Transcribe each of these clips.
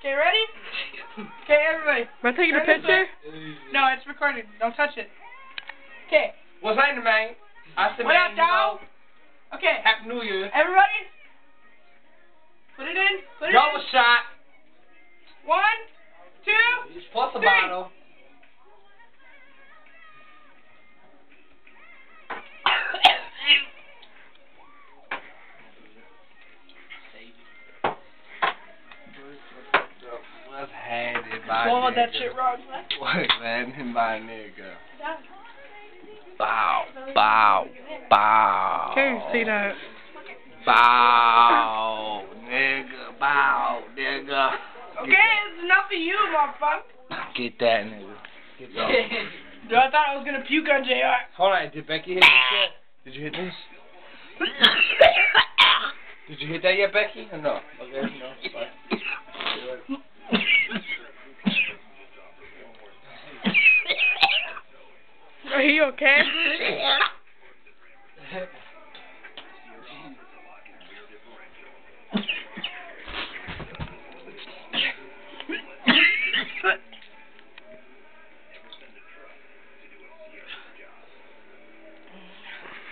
Okay, ready? Okay, everybody. Am I taking a picture? No, it's recording. Don't touch it. Okay. What's happening, man? I said, What man, up, dog? Okay. Happy New Year. Everybody, put it in. Put it Double in. shot. 1, 2, Plus a 3. bottle. What's happening, my Swallow nigga? that shit wrong, man. What's happening, my nigga? Bow, bow, bow. Can't see that. Bow, nigga, bow, nigga. Okay, it's enough of you, motherfucker. Get that, nigga. Get that. Dude, I thought I was gonna puke on JR. Hold on, did Becky hit this yet? Did you hit this? Did you hit that yet, Becky? Or no? Okay, no. Bye. Are you okay?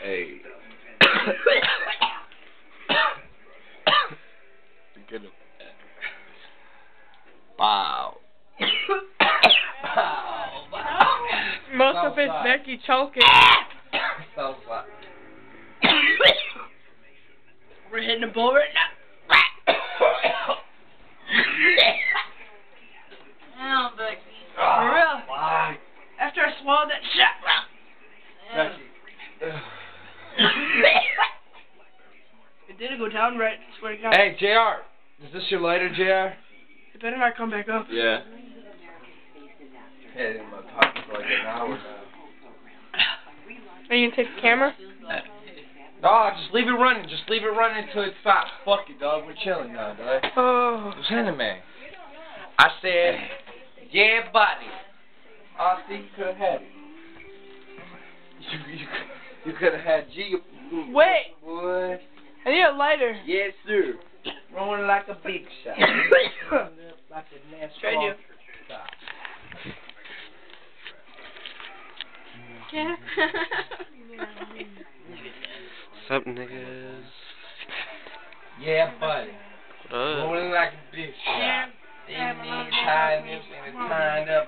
Hey. Get him. Wow. Most of it's Becky choking. So flat. We're hitting the bull right now. Damn, Becky. For real. Fuck. After I swallowed that shit. Becky. It didn't go down right, swear to God. Hey, JR. Is this your lighter, JR? It better not come back up. Yeah. Hey, I'm talking for like an hour now. Are you gonna take the camera? No, just leave it running. Just leave it running until it stops. Fuck it, dog. We're chilling now, dog. Oh. What's happening, man? I said, yeah, buddy. I think you could have had it. You could have had G. Wait. Boy. I need a lighter. Yes, sir. Rolling like a big shot. Like a NASCAR. Trade you. Stop. Yeah. What's up, niggas? Yeah, buddy. What up? Rolling like a big shot. They need tying this and it's tying up.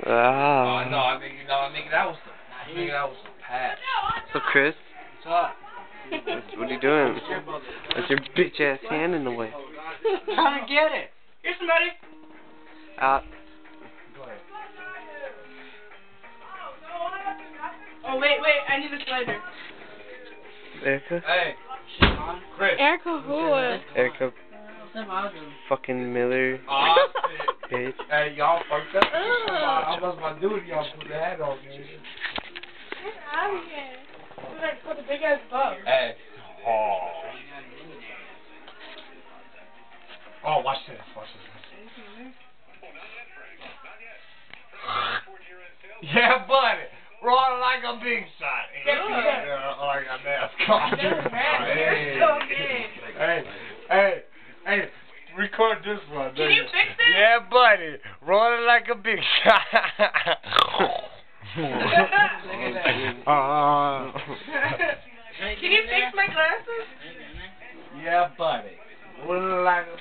Oh, Ah. no, nigga, that was the patch. What's up, Chris? What's up? What are you doing? That's your bitch ass hand in the way. Trying to get it. Here's somebody. Out. Go ahead. Oh, wait, I need this lighter. Erica? Hey, Chris. Erica who? Erica fucking Miller. Aw, Bitch. hey, y'all fucked up. I was my duty. Y'all put the hat on me. Get out of here. Dude, I put a big ass bug. Hey. Oh, watch this. Yeah, buddy. Rolling like a big shot. Like a NASCAR. Hey. Record this one. Can you fix it? Yeah, buddy. Rolling like a big shot. Can you fix my glasses? Yeah, buddy. Rolling like a